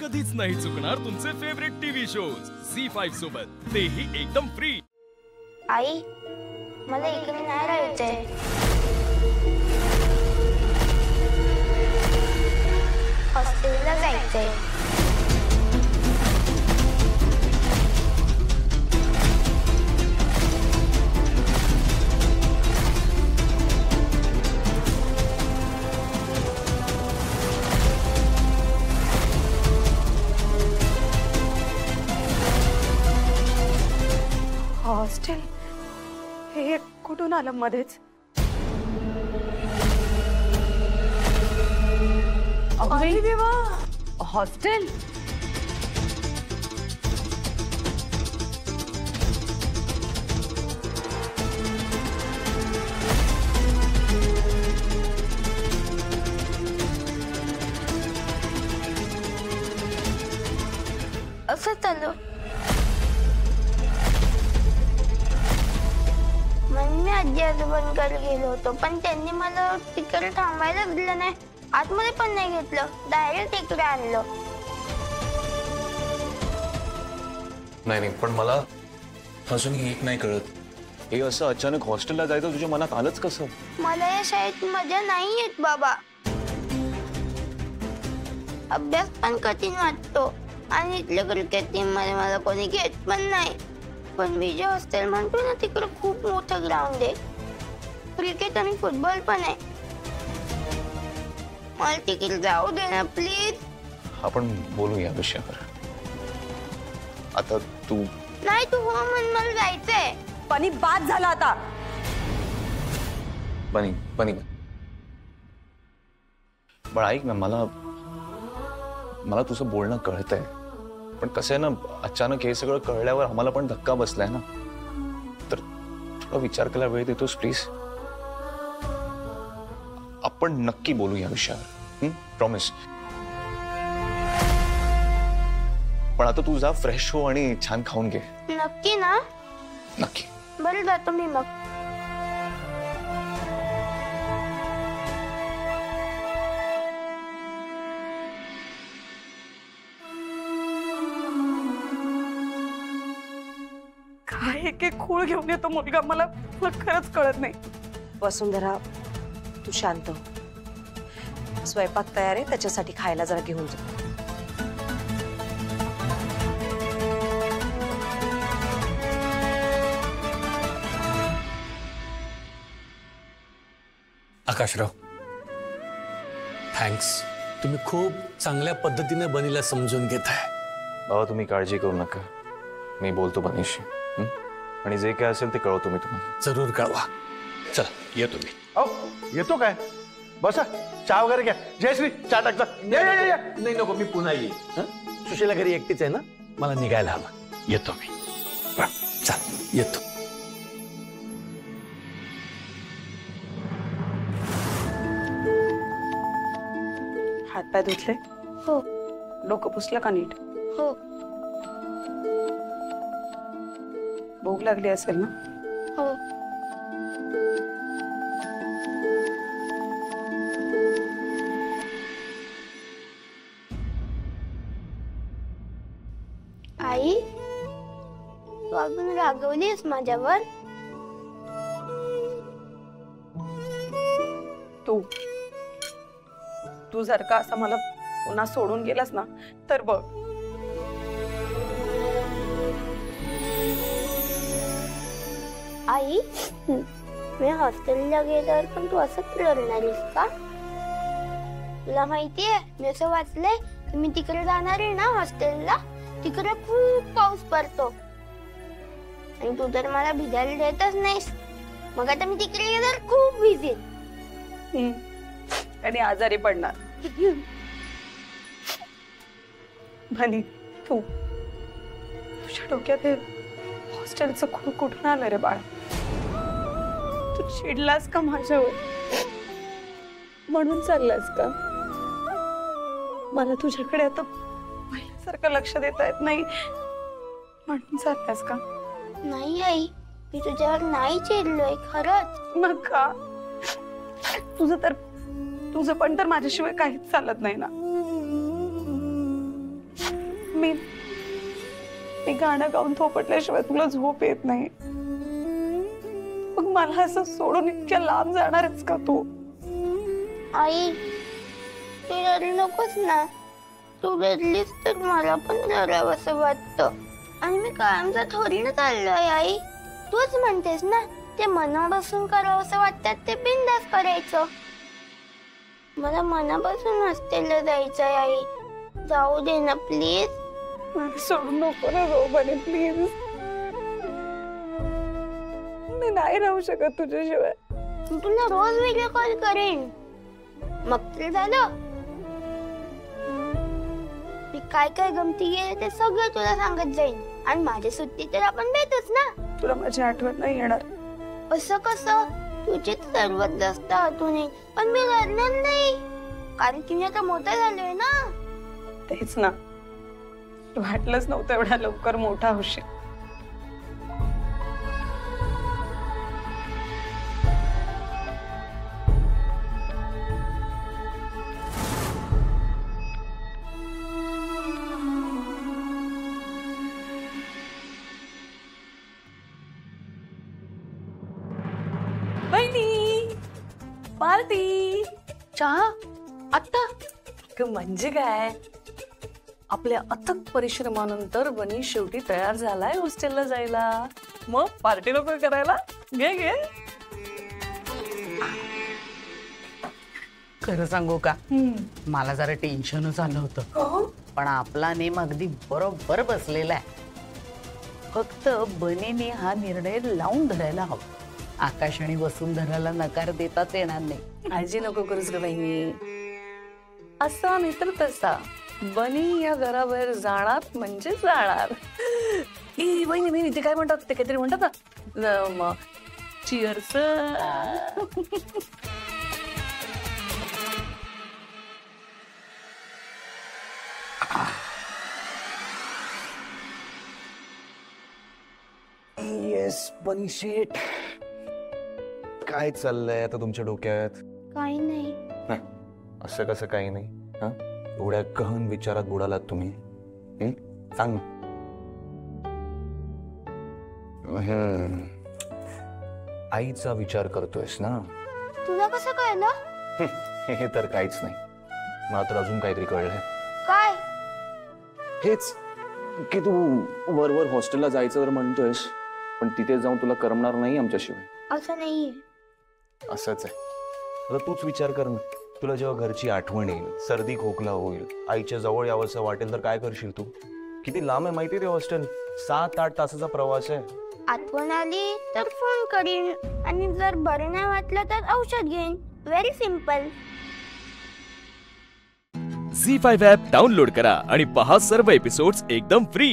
कधीच नाही चुकणार तुमचे फेवरेट टीव्ही शोज झी5 सोबत, तेही एकदम फ्री। आई, मला इकडे नाही राहायचंय। हॉस्टेलला जायचंय। हॉस्टेल हे कुठून आलं मध्येच? अरे देवा, हॉस्टेल? असं चालू मी आजी आजोबांकडे गेलो होतो, पण त्यांनी मला तिकडे थांबायला दिलं नाही, आतमध्ये पण नाही घेतलं, डायरेक्ट इकडे आणलं। नाही पण मला अजून एक नाही कळत, हे असं अचानक हॉस्टेलला जायचं तुझ्या मनात आलंच कसं? मला या शाळेत मजा नाही येत बाबा, अभ्यास पण कठीण वाटतो आणि इथल्या क्रिकेट टीम मध्ये मला कोणी घेत पण नाही। पण मी जे हॉस्टेल म्हणतो ना, तिकडे खूप मोठं ग्राउंड आहे, क्रिकेट आणि फुटबॉल पण आहे, मला तिकडे जाऊ दे ना प्लीज। आपण बोलू या विषयावर, आता तू नाही, तू हो म्हण, मला जायचंय। पण बाद झाला आता। बनी पण ऐक ना, मला तुझं बोलणं कळतंय, पण कसं आहे ना, अचानक हे सगळं कळल्यावर आम्हाला पण धक्का बसलाय ना, तर थोडा विचार करायला वेळ देतोस प्लीज? आपण नक्की बोलू या विषयावर, प्रॉमिस? पण आता तू जा, फ्रेश हो आणि छान खाऊन घे। नक्की ना? नक्की। बरं, जातो मी मग। काय एक खूळ घेऊन येतो मुलगा, मला खरंच कळत नाही। वसुंधरा, तू शांत हो, स्वयंपाक तयार आहे, त्याच्यासाठी खायला जरा घेऊन जा। आकाशराव, थँक्स, तुम्ही खूप चांगल्या पद्धतीने बनीला समजून घेताय। बाबा तुम्ही काळजी करू नका, मी बोलतो बनीशी, आणि जे काय असेल ते कळवतो मी तुम्हाला। जरूर कळवा। चला येतो मी। येतो काय? बसा, चहा वगैरे घ्या। जयश्री, चहा टाकचा। नाही नको, मी पुन्हा येईल। सुशीला घरी एकटीच आहे ना, मला निघायला हवं, येतो मी। चल येतो। हात पाय धुतले? हो। डोकं पुसलं का नीट? हो। भूक लागली असेल ना? हो। आई, तू अजून रागवलीस माझ्यावर? तू जर का असं मला पुन्हा सोडून गेलास ना, तर बघ। आई, मी हॉस्टेलला गेल्यावर पण तू असंच रडणारीस का? तुला माहितीये, मी असं वाचलंय की मी तिकडे जाणार आहे ना हॉस्टेलला, तिकडे खूप पाऊस पडतो आणि तू तर मला भिजायला देतच नाहीस, मग आता मी तिकडे गेल्यावर खूप भिजेन आणि आजारी पडणार। भनी, तुझ्या डोक्यात हॉस्टेलचं खूप कुठून आलं रे बाळ? तू चिडलास का माझ्यावर? म्हणून चाललास का? मला तुझ्याकडे आता पहिल्यासारखं लक्ष देता येत नाही म्हणून चाललास का? नाही आई, मी तुझ्यावर नाही चिडलोय, खरंच। मग का? तुझं पण तर माझ्याशिवाय काहीच चालत नाही ना। मी गाणं गाऊन थोपटल्याशिवाय तुला झोप येत नाही. मग मला असं सोडून इतक्या लांब जाणार आहेस का तू? आई तू रडू नकोस ना. तू रडलीस तर मला पण रडावं असं वाटतं. आणि मी कायमचा थोडी ना चाललोय आई. तूच म्हणतेस ना ते मनापासून करावं असं वाटतात ते बिनधास्त करायचं. मला मनापासून हॉस्टेलला जायचंय आई. जाऊ दे ना प्लीज. सोडू नको ना रोबाने प्लीज. मी नाही राहू शकत तुझ्याशिवाय. तुला रोज व्हिडिओ कॉल करेन. मग ते झालं. मी काय काय गमती गेले ते सगळं तुला सांगत जाईन. आणि माझी सुट्टी तर आपण भेटूच ना. तुला माझी आठवण नाही येणार. असं कसं? तुझीच सर्वात जास्त आठवण येईल. पण मी रडणार नाही कारण की मी आता मोठा झालोय ना. तेच ना. वाटलंच नव्हतं एवढ्या लवकर मोठा होशील. बहिणी पार्टी चहा आता. म्हणजे काय, आपल्या अथक परिश्रमानंतर बनी शेवटी तयार झालाय हॉस्टेलला जायला. मग पार्टी नको करायला? घे घे. खरं सांगू का, मला जरा टेन्शनच आलं होतं. पण आपला नेम अगदी बरोबर बसलेला आहे. फक्त बनीने हा निर्णय लावून धरायला हवा. आकाश आणि वसुंधराला नकार देताच येणार नाही. काळजी नको करूस ग बहिणी. असा मित्र तसा. बनी या घराबाहेर जाणार म्हणजे जाणार. ई बहिणी बहिणी ते काय म्हणतात, ते काहीतरी म्हणतात ना. चिअर्स. येस बनी शेट. काय चाललंय आता तुमच्या डोक्यात? काही नाही. असं कसं काही नाही? हा, एवढ्या गहन विचारात बुडालात तुम्ही. सांग. आईचा विचार करतोयस ना? तुला कसं कळलं? हे तर काहीच नाही. मला तर अजून काहीतरी कळलंय. काय? हेच की तू वरवर हॉस्टेलला जायचं तर म्हणतोयस, पण तिथे जाऊन तुला करमणार नाही आमच्याशिवाय. असं नाहीये. असंच आहे. आता तूच विचार कर ना. तुला जेव्हा घरची आठवण येईल, सर्दी खोकला होईल, आईच्या जवळ यावंसं वाटेल तर काय करशील तू? किती लांब आहे माहिती ते हॉस्टेल. 7-8 तासाचा प्रवास आहे. आठवण आली तर फोन करीन आणि जर बरं नाही वाटलं तर औषध घेईन. Very simple. Zee five app download करा आणि पहा सर्व एपिसोड्स एकदम फ्री.